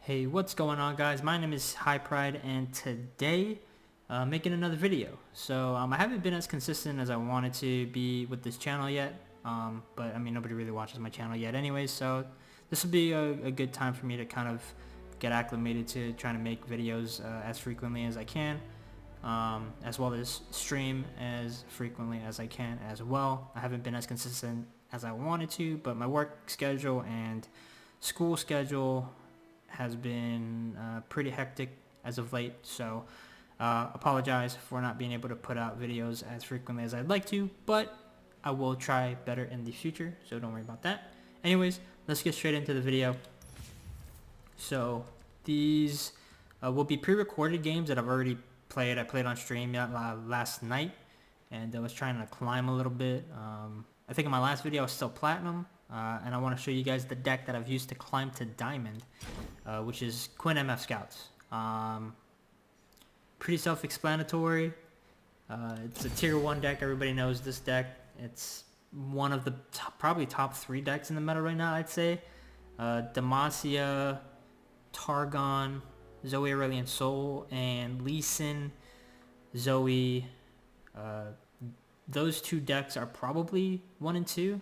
Hey, what's going on, guys? My name is High Pride, and today making another video. I haven't been as consistent as I wanted to be with this channel yet, but I mean nobody really watches my channel yet anyways, so this will be a good time for me to kind of get acclimated to trying to make videos as frequently as I can, as well as stream as frequently as I can as well. I haven't been as consistent as I wanted to, but my work schedule and school schedule has been pretty hectic as of late, so apologize for not being able to put out videos as frequently as I'd like to, but I will try better in the future, so don't worry about that. Anyways, let's get straight into the video. So these will be pre-recorded games that I've already played. I played on stream last night, and I was trying to climb a little bit. I think in my last video I was still platinum, and I want to show you guys the deck that I've used to climb to diamond, which is Quinn MF Scouts. Pretty self-explanatory. It's a tier 1 deck. Everybody knows this deck. It's one of the probably top 3 decks in the meta right now, I'd say. Demacia, Targon, Zoe Aurelian Soul, and Lee Sin, Zoe. Those 2 decks are probably 1 and 2.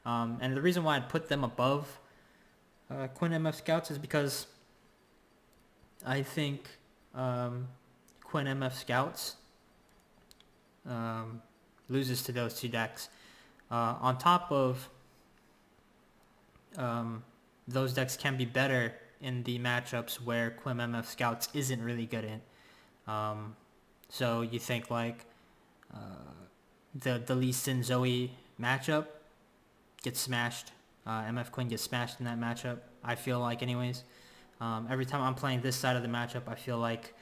And the reason why I'd put them above Quinn MF Scouts is because I think Quinn MF Scouts loses to those 2 decks. On top of those decks can be better in the matchups where Quinn MF Scouts isn't really good in. So you think like the Lee Sin Zoe matchup gets smashed. MF Quinn gets smashed in that matchup, I feel like anyways. Every time I'm playing this side of the matchup, I feel like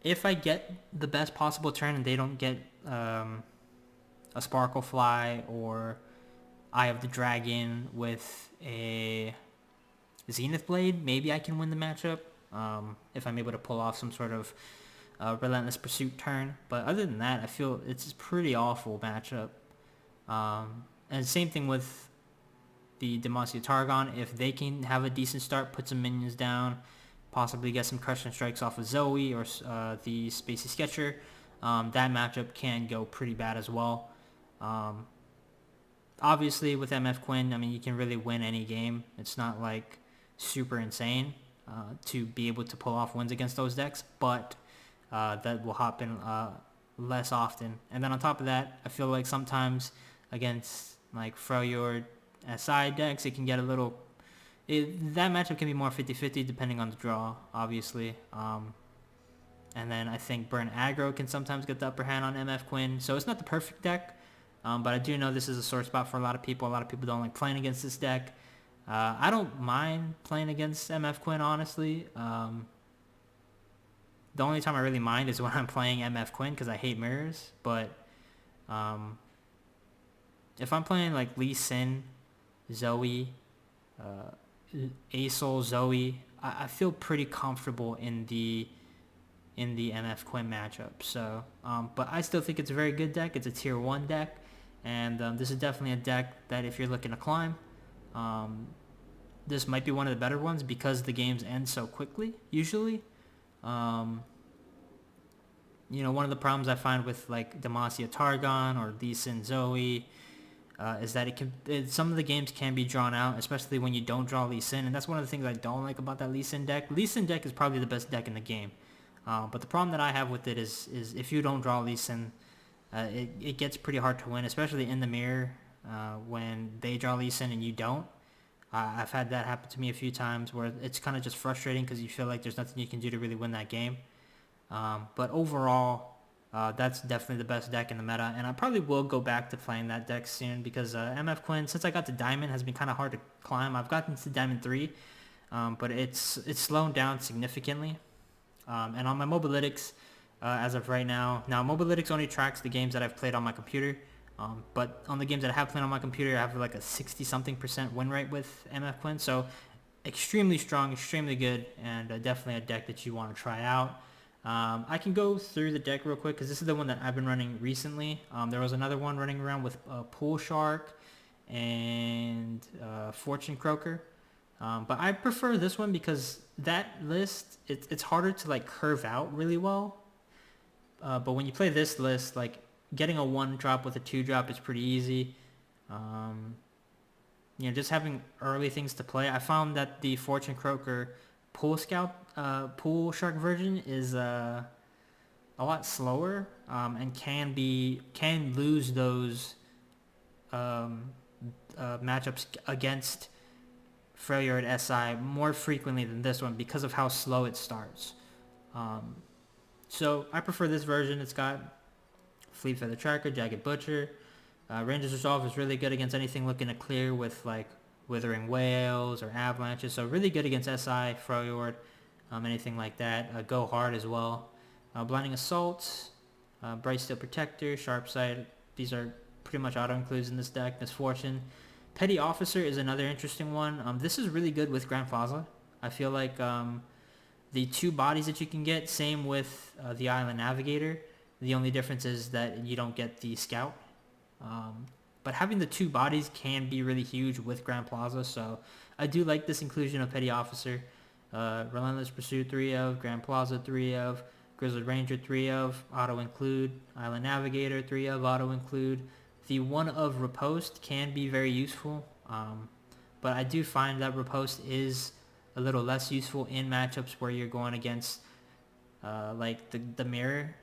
if I get the best possible turn and they don't get a Sparkle Fly or Eye of the Dragon with a Zenith Blade, maybe I can win the matchup if I'm able to pull off some sort of Relentless Pursuit turn. But other than that, I feel it's a pretty awful matchup. And same thing with the Demacia Targon. If they can have a decent start, put some minions down, possibly get some crushing strikes off of Zoe or the Spacey Sketcher, that matchup can go pretty bad as well. Obviously with MF Quinn, I mean, you can really win any game. It's not like super insane to be able to pull off wins against those decks, but that will happen less often. And then on top of that, I feel like sometimes against like Freljord SI decks, it can get a little... that matchup can be more 50-50 depending on the draw, obviously. And then I think Burn Aggro can sometimes get the upper hand on MF Quinn. So it's not the perfect deck, but I do know this is a sore spot for a lot of people. A lot of people don't like playing against this deck. I don't mind playing against MF Quinn, honestly. The only time I really mind is when I'm playing MF Quinn because I hate mirrors. But if I'm playing like Lee Sin, Zoe, Asol, Zoe, I feel pretty comfortable in the MF Quinn matchup. So, but I still think it's a very good deck. It's a tier 1 deck, and this is definitely a deck that if you're looking to climb, this might be one of the better ones because the games end so quickly, usually. You know, one of the problems I find with like Demacia Targon or Lee Sin Zoe is that some of the games can be drawn out, especially when you don't draw Lee Sin, and that's one of the things I don't like about that Lee Sin deck. Lee Sin deck is probably the best deck in the game, but the problem that I have with it is if you don't draw Lee Sin, it gets pretty hard to win, especially in the mirror when they draw Lee Sin and you don't. I've had that happen to me a few times where it's kind of just frustrating because you feel like there's nothing you can do to really win that game. But overall, that's definitely the best deck in the meta, and I probably will go back to playing that deck soon because MF Quinn, since I got to Diamond, has been kind of hard to climb. I've gotten to Diamond 3, but it's slowed down significantly. And on my Mobalytics, as of right now, Mobalytics only tracks the games that I've played on my computer, but on the games that I have played on my computer, I have like a 60-something% win rate with MF Quinn, so extremely strong, extremely good, and definitely a deck that you want to try out. I can go through the deck real quick because this is the one that I've been running recently. There was another one running around with Pool Shark and Fortune Croaker. But I prefer this one because that list, it's harder to like curve out really well. But when you play this list, like getting a 1-drop with a 2-drop is pretty easy. You know, just having early things to play. I found that the Fortune Croaker Pool Shark version is a lot slower, and can lose those matchups against Freljord SI more frequently than this one because of how slow it starts. So I prefer this version. It's got Fleet Feather Tracker, Jagged Butcher. Ranger's Resolve is really good against anything looking to clear with like Withering Whales or Avalanches. So really good against SI, Freljord, anything like that. Go Hard as well. Blinding Assault, Bright Steel Protector, Sharp Sight. These are pretty much auto-includes in this deck. Misfortune. Petty Officer is another interesting one. This is really good with Grand Plaza. I feel like the 2 bodies that you can get, same with the Island Navigator. The only difference is that you don't get the Scout. But having the 2 bodies can be really huge with Grand Plaza, so I do like this inclusion of Petty Officer. Relentless Pursuit 3 of, Grand Plaza 3 of, Grizzled Ranger 3 of, auto-include, Island Navigator 3 of, auto-include. The 1 of Riposte can be very useful, but I do find that Riposte is a little less useful in matchups where you're going against like the Mirror,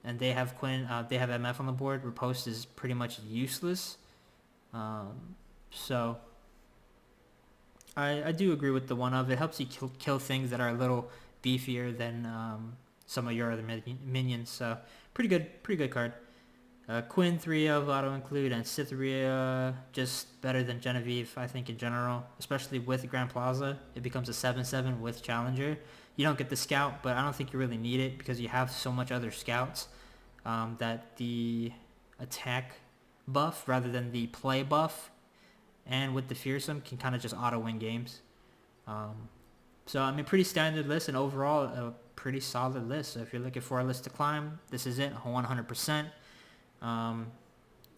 and they have Quinn, they have MF on the board. Riposte is pretty much useless, so I do agree with the 1 of. It helps you kill things that are a little beefier than some of your other minions, so pretty good card. Quinn 3 of auto-include, and Cytherea just better than Genevieve, I think, in general, especially with Grand Plaza. It becomes a 7/7 with Challenger. You don't get the Scout, but I don't think you really need it because you have so much other Scouts that the attack buff rather than the play buff, and with the Fearsome, can kind of just auto-win games. So, I mean, pretty standard list, and overall, a pretty solid list. So if you're looking for a list to climb, this is it, 100%.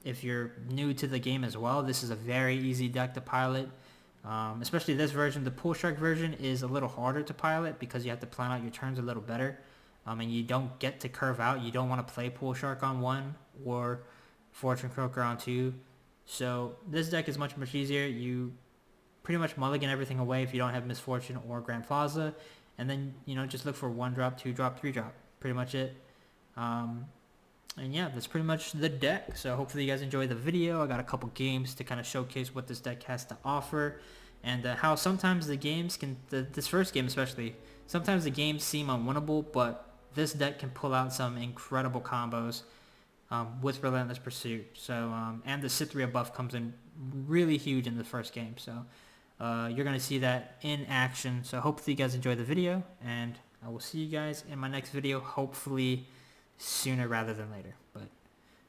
If you're new to the game as well, this is a very easy deck to pilot, especially this version. The Pool Shark version is a little harder to pilot because you have to plan out your turns a little better, and you don't get to curve out. You don't want to play Pool Shark on 1 or Fortune Croaker on 2. So this deck is much easier. You pretty much mulligan everything away if you don't have Misfortune or Grand Plaza, and then, you know, just look for 1-drop, 2-drop, 3-drop. Pretty much it. And yeah, that's pretty much the deck. So hopefully you guys enjoyed the video. I got a couple games to kind of showcase what this deck has to offer, and how sometimes the games can, this first game especially, sometimes the games seem unwinnable, but this deck can pull out some incredible combos with Relentless Pursuit. So and the Cytherea buff comes in really huge in the first game. So you're going to see that in action. So hopefully you guys enjoyed the video, and I will see you guys in my next video, hopefully sooner rather than later. But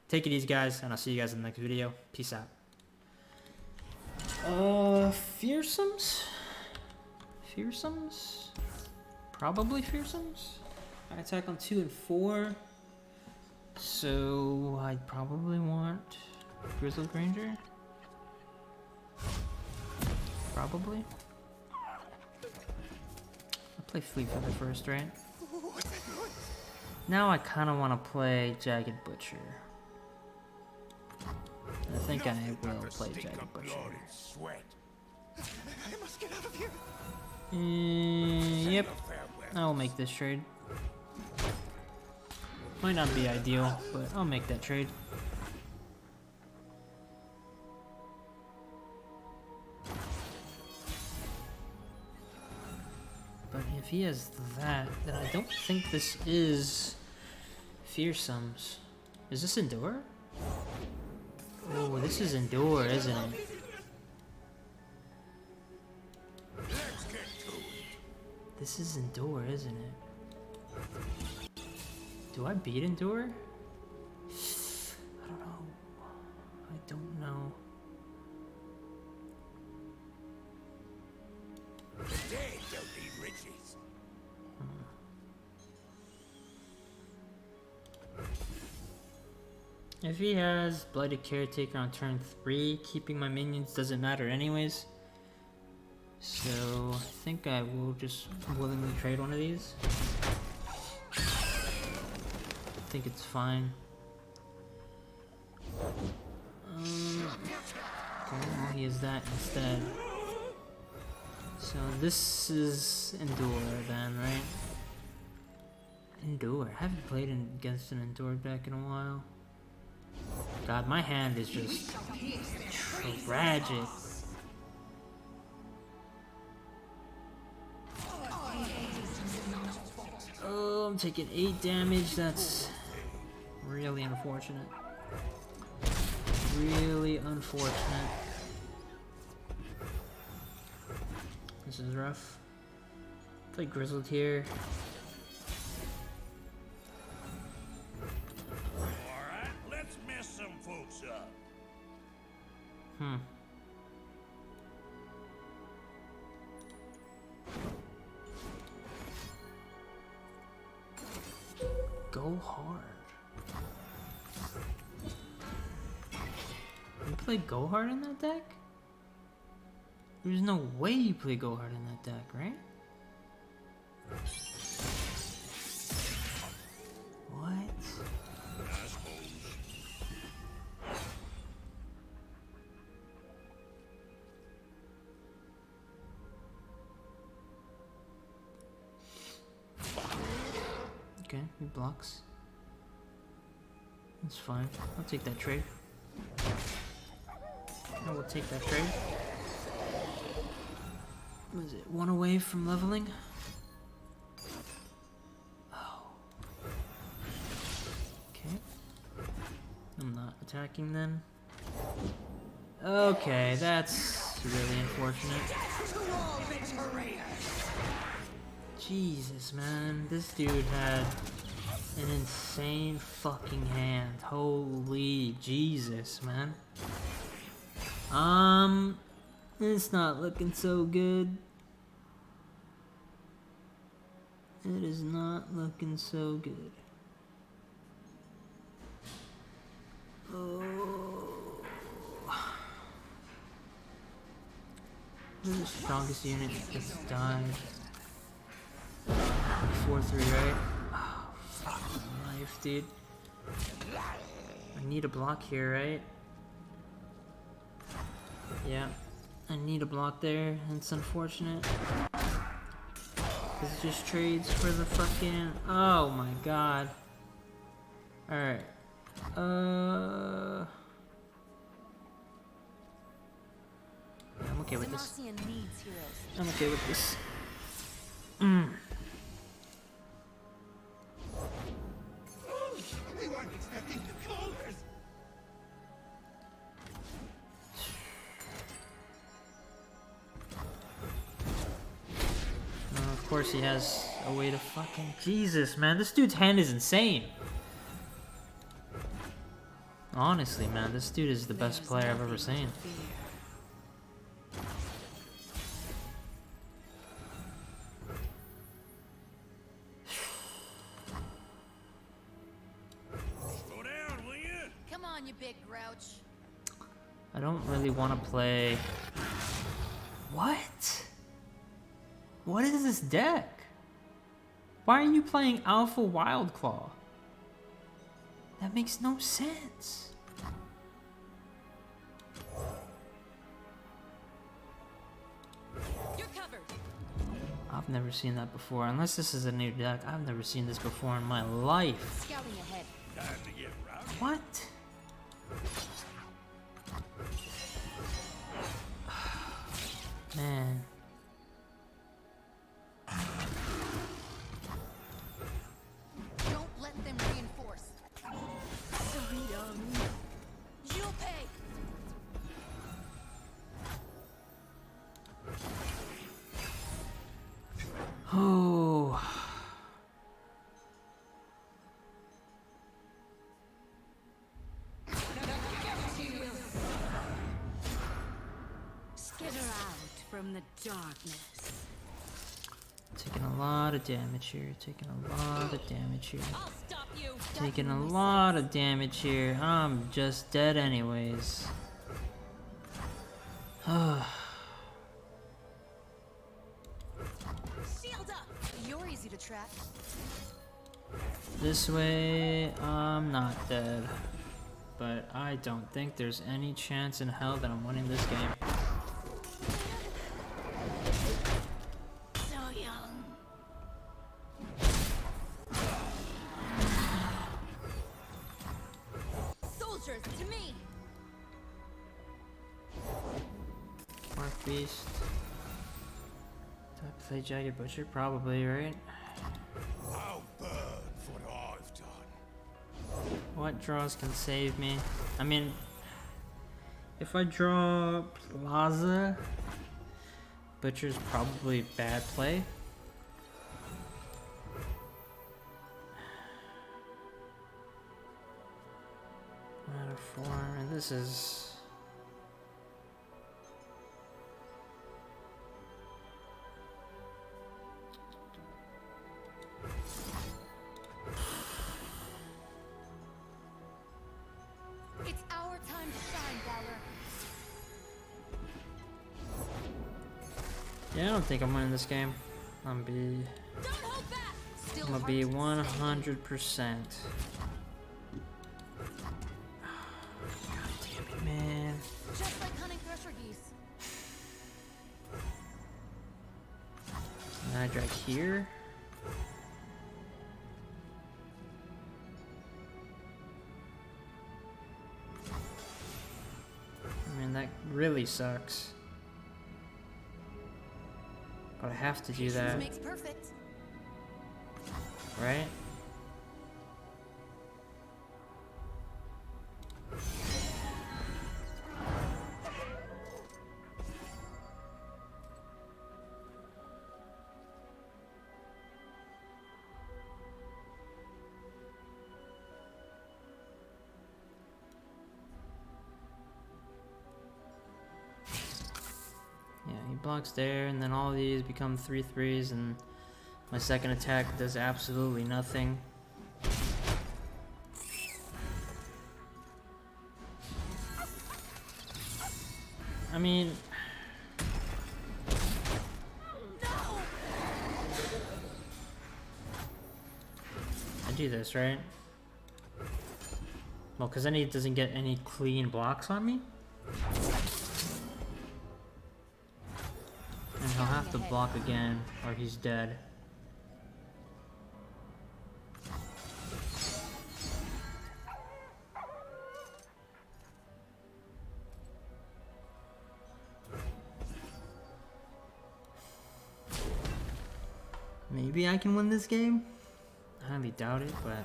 take it easy, guys, and I'll see you guys in the next video. Peace out. Fearsomes? Probably Fearsomes. I attack on 2 and 4, so I'd probably want Grizzled Ranger. Probably. I'll play Fleet Feather first, right? Now I kind of want to play Jagged Butcher. I think I will play Jagged Butcher. I must get out of here. Yep, I'll make this trade. Might not be ideal, but I'll make that trade. But if he has that, then I don't think this is Fearsomes. Is this Endure? Oh, this is Endure, isn't it? This is Endure, isn't it? Do I beat Endure? I don't know. I don't know. If he has Blighted Caretaker on turn 3, keeping my minions doesn't matter anyways. So I think I will just willingly trade one of these. I think it's fine. Okay, well he has that instead. So this is Endure then, right? Endure. I haven't played against an Endure deck in a while. God, my hand is just tragic. Oh, I'm taking 8 damage. That's really unfortunate. Really unfortunate. This is rough. Play Grizzled here. Alright, let's mess some folks up. Go hard. You play Go Hard in that deck? There's no way you play Go Hard in that deck, right? What? I suppose. Okay, he blocks. That's fine. I'll take that trade. I will take that trade. What is it? 1 away from leveling? Oh. Okay. I'm not attacking then. Okay, that's really unfortunate. Jesus, man. This dude had an insane fucking hand. Holy Jesus, man. It's not looking so good. It is not looking so good. Oh. Who's the strongest unit that's died? 4-3, right? Oh, fuck my life, dude. I need a block here, right? Yeah. I need a block there. It's unfortunate. This just trades for the fucking... Oh my god. Alright. Yeah, I'm okay with this. I'm okay with this. Of course he has a way to fucking... Jesus, man. This dude's hand is insane. Honestly, man. This dude is the best player I've ever seen. Slow down, will you? Come on, you big grouch. I don't really want to play... What? What is this deck? Why are you playing Alpha Wildclaw? That makes no sense. You're covered. I've never seen that before. Unless this is a new deck, I've never seen this before in my life. Scouting ahead. Time to get rowdy. What? Man. Don't let them reinforce. You'll pay. Oh. Skitter out from the darkness. Taking a lot of damage here. Taking a lot of damage here. I'll stop you. Taking a lot of damage here. I'm just dead anyways. easy to track. This way, I'm not dead. But I don't think there's any chance in hell that I'm winning this game. So young. Soldiers, to me! Mark Beast. Do I play Jagged Butcher? Probably, right? I'll burn for what I've done. What draws can save me? I mean, if I draw Plaza, Butcher's probably bad play. Out of 4, and this is... It's our time to shine, Valor. Yeah, I don't think I'm winning this game. I'm Don't hold back! Still gonna hard be to say. 100%. God damn it, man. Just like hunting thresher geese. Can I drag here? I mean, that really sucks. But I have to do that, Makes perfect. right? Yeah, he blocks there, and then all these become 3/3s, and my second attack does absolutely nothing. I mean... I do this, right? Well, because then he doesn't get any clean blocks on me. And he'll have to block again, or he's dead. Maybe I can win this game? I highly doubt it, but...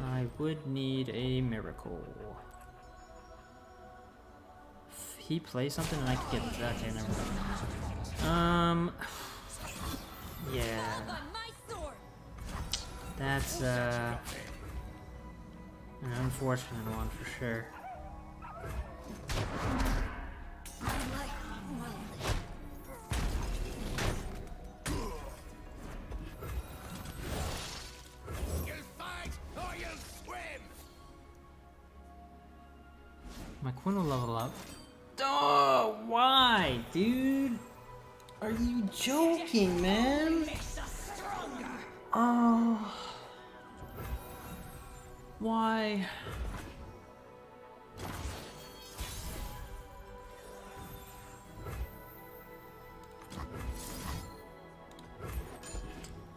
I would need a miracle. If he plays something and I can get that, okay, never mind. Yeah. On my sword. That's, an unfortunate one for sure. You'll fight or you'll swim. My Quinn will level up. Oh, why, dude? Are you joking, man? Oh. Why?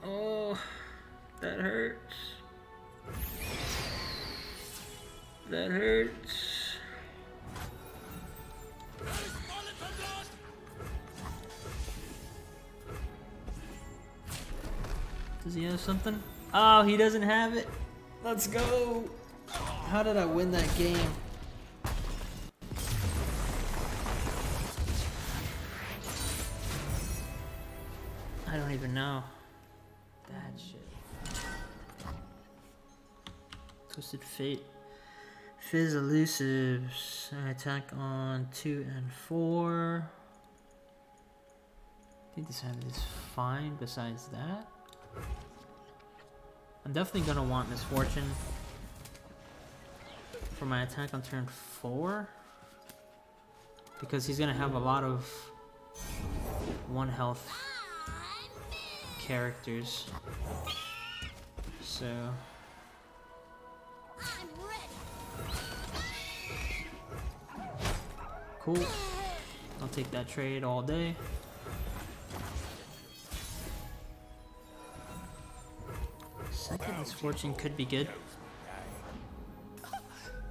Oh, that hurts. That hurts. Does he have something? Oh, he doesn't have it. Let's go. How did I win that game? I don't even know. That shit. Twisted Fate. Fizz Elusives. I attack on 2 and 4. I think this hand is fine besides that. I'm definitely gonna want Misfortune. for my attack on turn 4. Because he's gonna have a lot of 1 health characters. So I'm ready. cool. I'll take that trade all day. Second Misfortune could be good.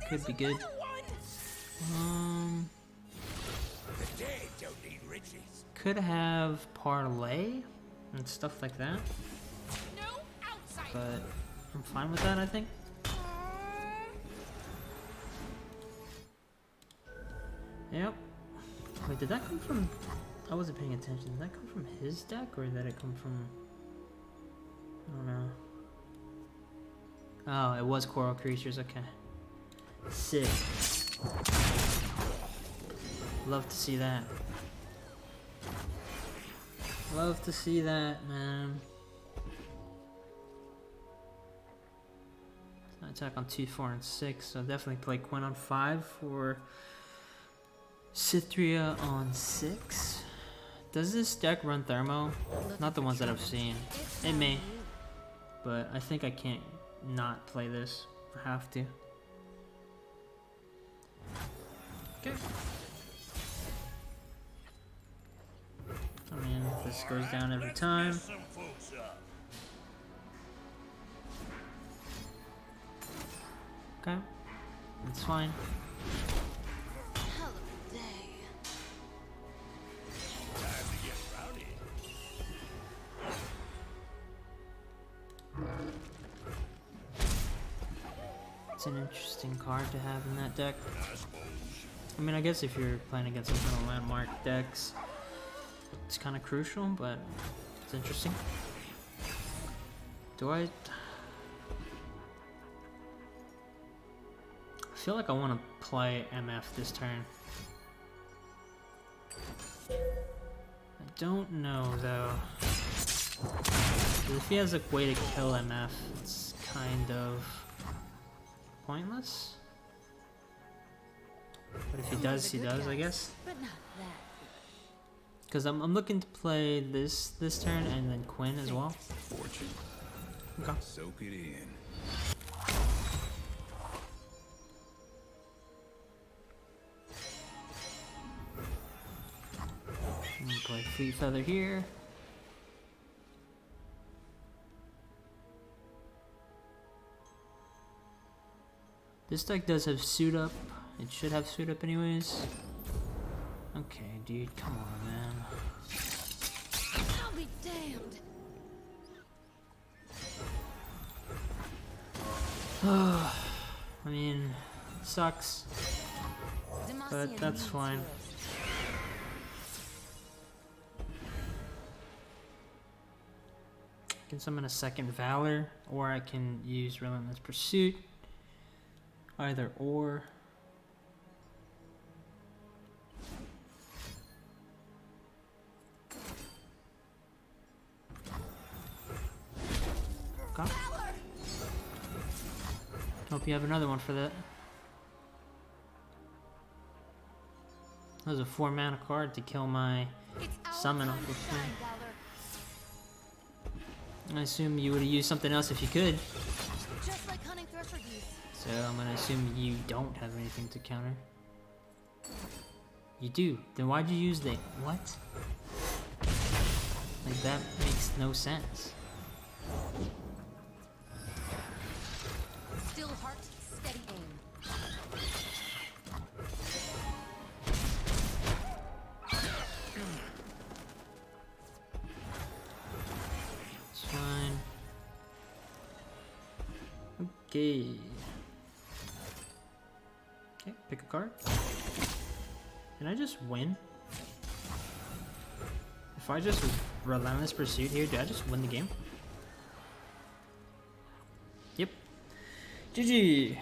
Could be good. The dead don't need riches. Could have parlay and stuff like that, No outside. but I'm fine with that, I think. Yep. Wait, did that come from... I wasn't paying attention. Did that come from his deck, or did it come from... I don't know. Oh, it was Coral Creatures, okay. Sick. Love to see that. Love to see that, man. Attack on 2, 4, and 6, so definitely play Quinn on 5 for Cithria on 6. Does this deck run Thermo? Not the ones that I've seen. It may, but I think I can't not play this. I have to. Okay. I mean, this goes down every time. Some folks up. Okay, it's fine. Hell of a day. Time to get rowdy. It's an interesting card to have in that deck. I mean, I guess if you're playing against some kind of landmark decks, it's kind of crucial, but it's interesting. Do I feel like I want to play MF this turn. I don't know, though. 'Cause if he has a way to kill MF, it's kind of pointless. But if he does, he does, I guess. But not that. Because I'm looking to play this turn and then Quinn as well. Fortune. Okay. Soak it in. I'm gonna play Fleet Feather here. This deck does have Suit Up. It should have Suit Up anyways. Okay, dude, come on, man. I'll be damned. I mean, sucks, but that's fine. I can summon a second Valor, or I can use Relentless Pursuit. Either or. Okay. Hope you have another one for that. That was a 4-mana card to kill my summon off of Quinn. I assume you would have used something else if you could. Just like hunting thresher geese. So I'm gonna assume you don't have anything to counter. You do. Then why'd you use the what? Like that makes no sense. Still heart, steady aim. It's fine. Okay. Okay, pick a card. Can I just win? If I just Relentless Pursuit here, do I just win the game? Yep. GG!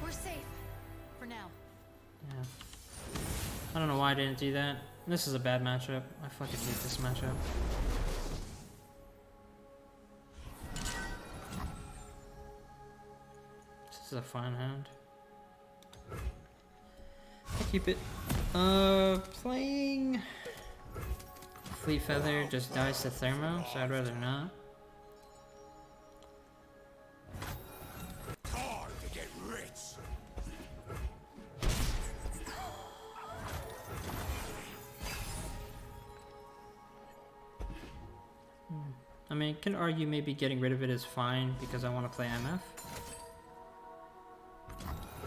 We're safe. For now. Yeah. I don't know why I didn't do that. This is a bad matchup. I fucking hate this matchup. This is a fine hand. I keep it. Playing Fleet Feather just dies to Thermo, so I'd rather not. Time to get rich. I mean, can argue maybe getting rid of it is fine because I want to play MF.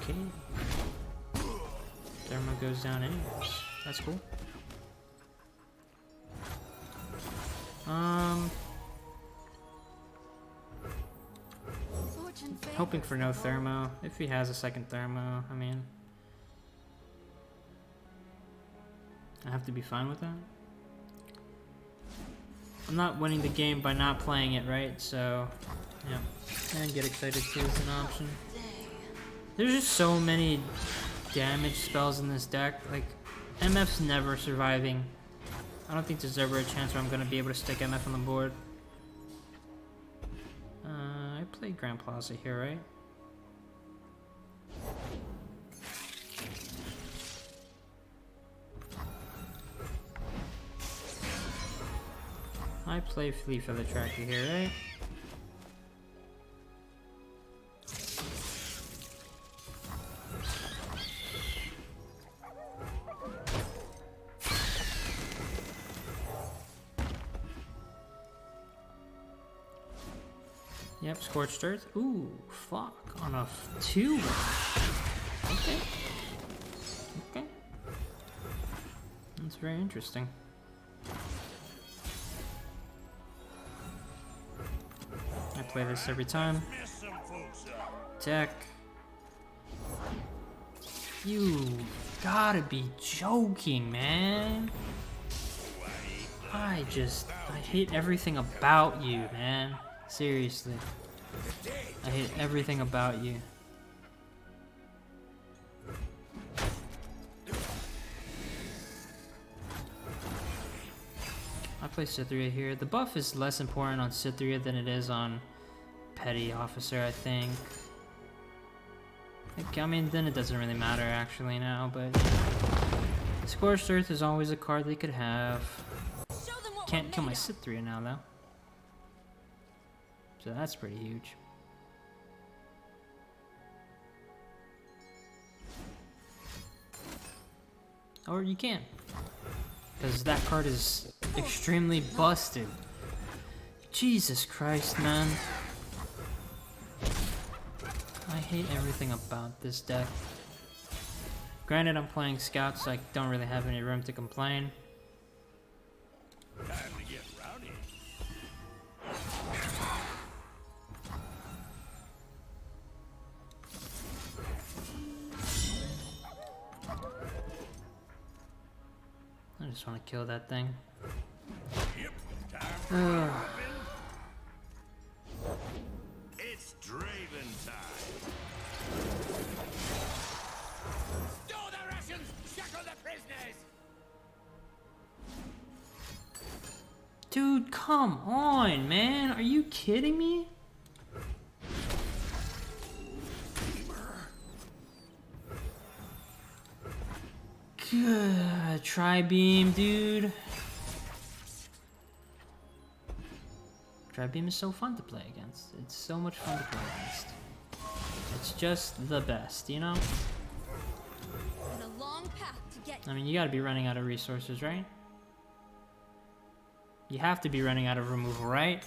Okay. Thermo goes down anyways. That's cool. Fortune Hoping favors for no Thermo. If he has a second Thermo, I mean, I have to be fine with that. I'm not winning the game by not playing it, right? So, yeah. And get excited too is an option. There's just so many damage spells in this deck. Like, MF's never surviving. I don't think there's ever a chance where I'm going to be able to stick MF on the board. I played Grand Plaza here, right? I play Fleet Feather Tracker here, right? Yep, Scorched Earth. Ooh, fuck. On a 2. Okay. Okay. That's very interesting. I play this every time. Deck. You gotta be joking, man. I hate everything about you, man. Seriously. I hate everything about you. I play Cytherea here. The buff is less important on Cytherea than it is on Petty Officer, I think. I mean, then it doesn't really matter actually now, but Scorched Earth is always a card they could have. Can't kill my Cytherea now, though. So that's pretty huge. Or you can. Because that card is extremely busted. Jesus Christ, man. I hate everything about this deck. Granted, I'm playing Scout, so I don't really have any room to complain. Time to get rowdy. I just want to kill that thing. Yep. Time Ugh. It's Draven time. Store the rations! Shackle the prisoners! Dude, come on, man. Are you kidding me? God, Tri-Beam, dude. Tri-Beam is so fun to play against. It's so much fun to play against. It's just the best, you know? and a long path to get I mean, you gotta be running out of resources, right? You have to be running out of removal, right?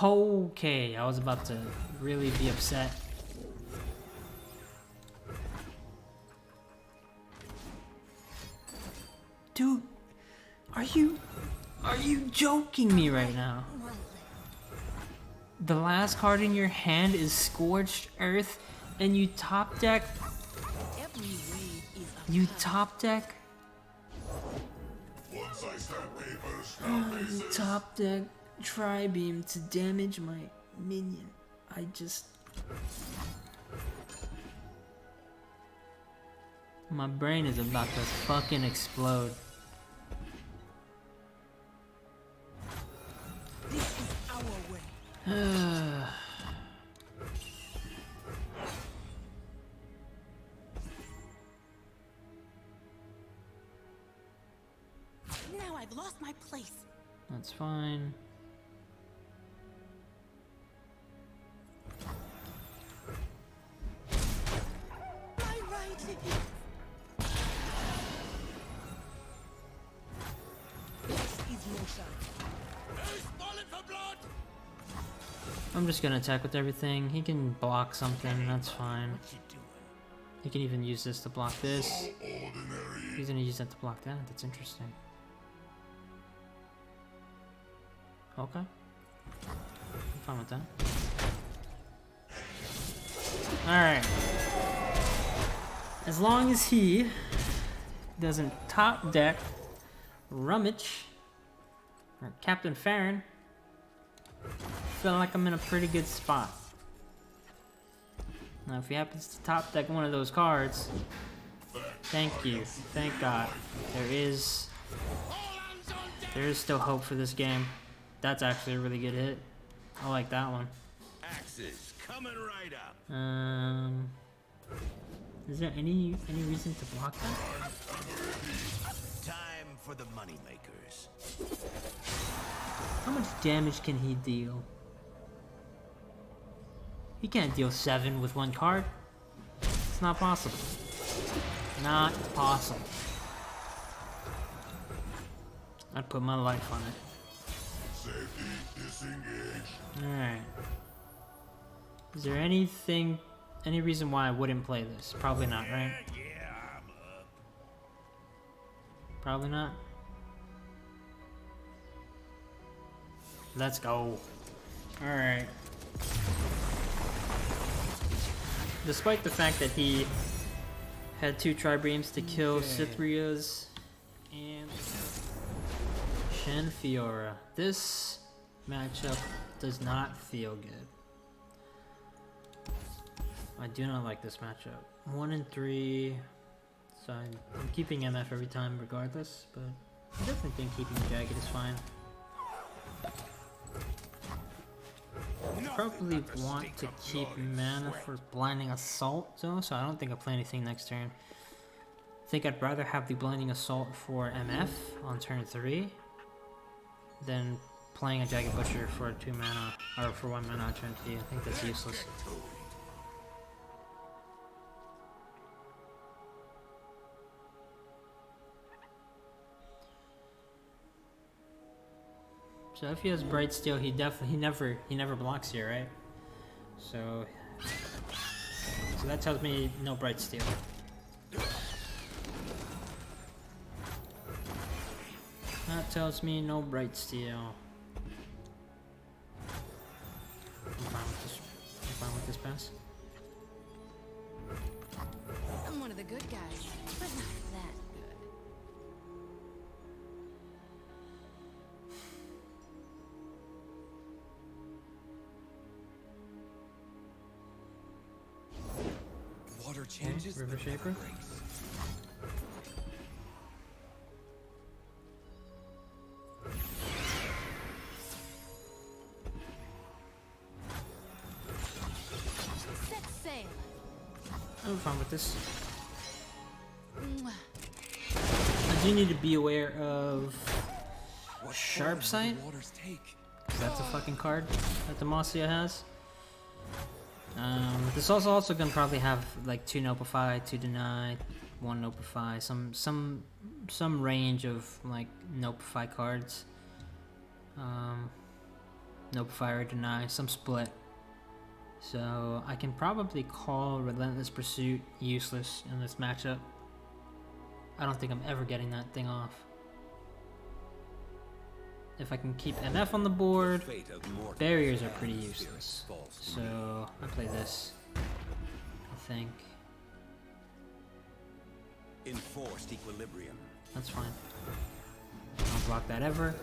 Okay, I was about to really be upset. Dude, are you joking me right now? The last card in your hand is Scorched Earth, and you top deck. You top deck. Once I start papers, You top deck Tri-Beam to damage my minion. My brain is about to fucking explode. this is our way. lost my place. That's fine. My right. This is no shot. Who's falling for blood? I'm just gonna attack with everything. He can block something, that's fine. What you doing? He can even use this to block this. He's gonna use that to block that. That's interesting. Okay. I'm fine with that. Alright. As long as he doesn't top deck Rummage or Captain Farron, I feel like I'm in a pretty good spot. Now if he happens to top deck one of those cards, thank you, thank God. There is still hope for this game. That's actually a really good hit. I like that one. Axes coming right up. Is there any reason to block that? Time for the moneymakers. How much damage can he deal? He can't deal 7 with one card. It's not possible. Not possible. I'd put my life on it. Safety disengaged. Alright. Is there any reason why I wouldn't play this? Probably not, right? Yeah, I'm up. Probably not. Let's go. Alright. Despite the fact that he had 2 Tri-Beams to kill Cythrias and Shenfiora, this matchup does not feel good. I do not like this matchup. 1 and 3. So I'm keeping MF every time regardless, but I definitely think keeping Jagged is fine. Probably want to keep mana for Blinding Assault though, so I don't think I'll play anything next turn. I think I'd rather have the Blinding Assault for MF on turn 3 than playing a Jagged Butcher for 2 mana, or for 1 mana on turn 2. I think that's useless. So if he has Bright Steel, he never blocks here, right? So that tells me no Bright Steel. That tells me no Bright Steel. I'm fine with this. I'm fine with this pass. I'm one of the good guys, but not that good. Water Okay, changes. River Shaper. Set sail. I'm fine with this. Mwah. I do need to be aware of Sharp Sight. Waters take. 'Cause that's a fucking card that Demacia has. This also gonna probably have like 2 Notify, 2 Deny, 1 Notify, some range of like Notify cards. Notify or Deny, some split. So I can probably call Relentless Pursuit useless in this matchup. I don't think I'm ever getting that thing off. If I can keep MF on the board, barriers are pretty useless. So I play this, I think. Enforced equilibrium. That's fine. I don't block that ever.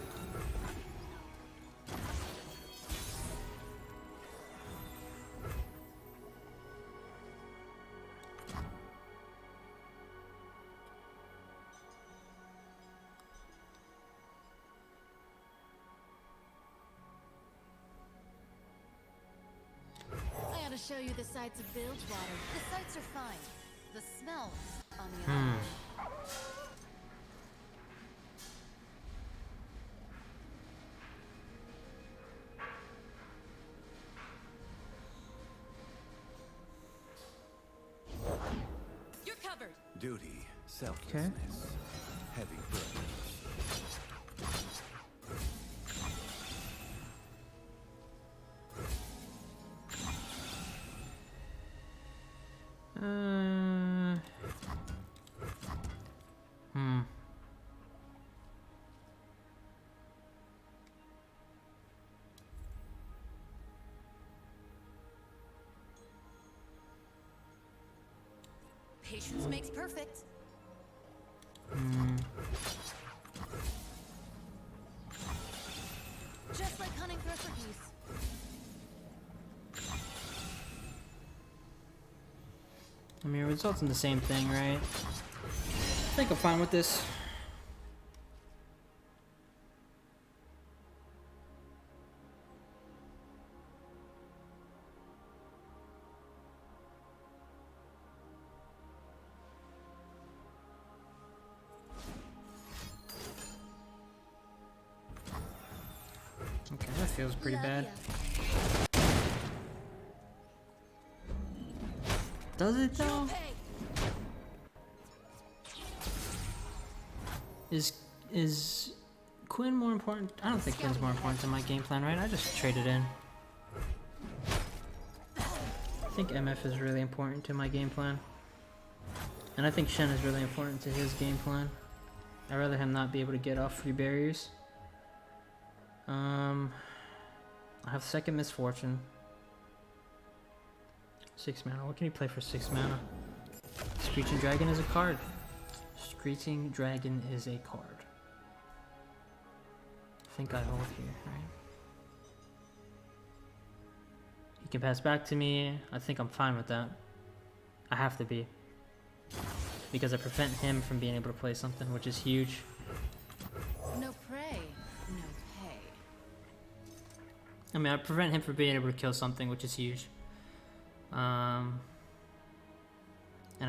I ought to show you the sights of Bilgewater. The sights are fine. The smells, on the other hand. Duty, selflessness, heavy burdens. Patience makes perfect. Just like hunting thresher geese. I mean, it results in the same thing, right? I think I'm fine with this. Okay, that feels pretty bad. Does it though? Is Quinn more important? I don't think Quinn's more important to my game plan, right? I just traded in. I think MF is really important to my game plan. And I think Shen is really important to his game plan. I'd rather him not be able to get off free barriers. I have second misfortune. 6 mana. What can you play for 6 mana? Screeching Dragon is a card. Screeching Dragon is a card. I think I hold here, right? He can pass back to me. I think I'm fine with that. I have to be. Because I prevent him from being able to play something, which is huge. No prey, no pay. I mean, I prevent him from being able to kill something, which is huge. And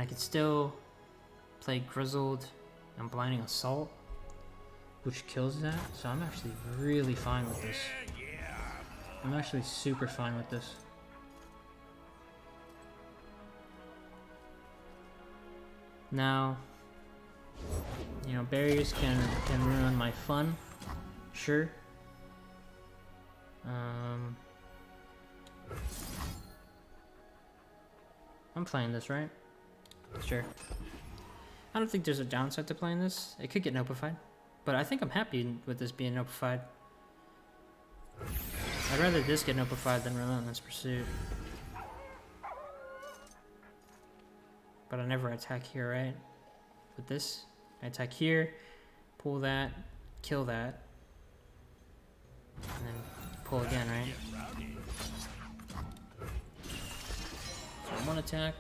I could still play Grizzled and Blinding Assault, which kills that. So I'm actually really fine with this. I'm actually super fine with this. Now, you know, barriers can ruin my fun, sure. I'm playing this, right? Sure. I don't think there's a downside to playing this. It could get notified, but I think I'm happy with this being notified. I'd rather this get notified than Relentless Pursuit. But I never attack here, right? With this, I attack here, pull that, kill that, and then pull again, right? So one attack.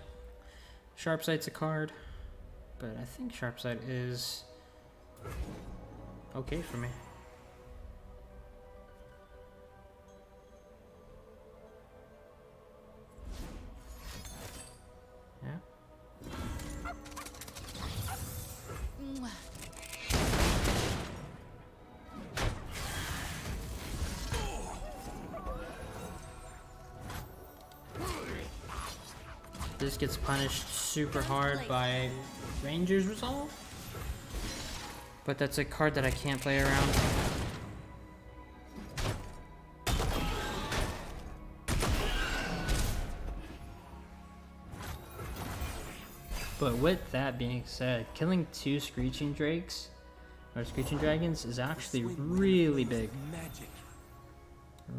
Sharpsight's a card, but I think Sharpsight is okay for me. Yeah. Mwah. This gets punished super hard by Ranger's Resolve, but that's a card that I can't play around. But with that being said, killing 2 Screeching Drakes, or Screeching Dragons, is actually really big.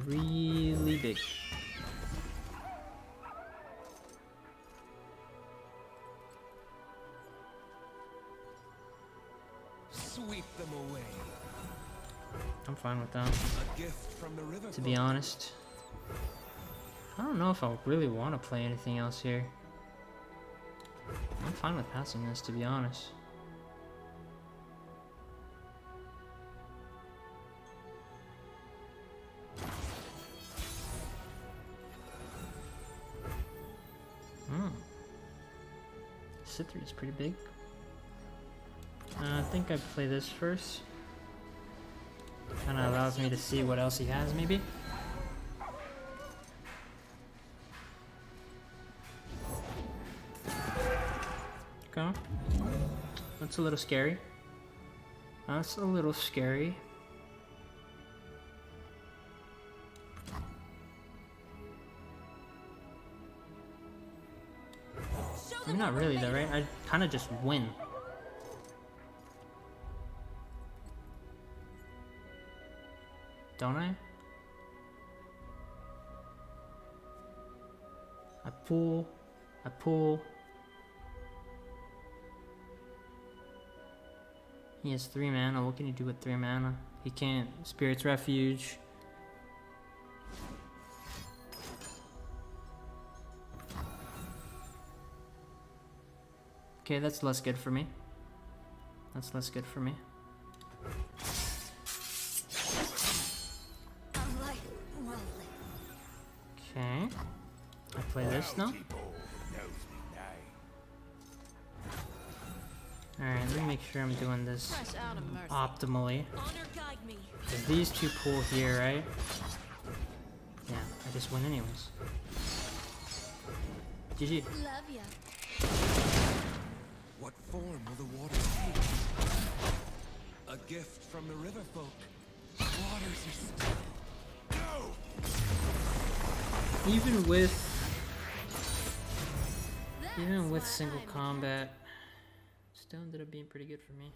Really big. Sweep them away. I'm fine with that. A gift from the river. To be honest, I don't know if I really want to play anything else here. I'm fine with passing this, to be honest. Sithri is pretty big. I think I'd play this first. Kinda allows me to see what else he has, maybe. Okay. That's a little scary. That's a little scary. I mean, not really though, right? I kind of just win. Don't I? I pull. I pull. He has 3 mana. What can you do with 3 mana? He can't. Spirit's Refuge. Okay, that's less good for me. That's less good for me. Okay. I play this now. Alright, let me make sure I'm doing this optimally. Because these 2 pull here, right? Yeah, I just win anyways. GG. Love ya. What form will the water take? A gift from the river folk. Waters are still. No! Even with single combat, still ended up being pretty good for me.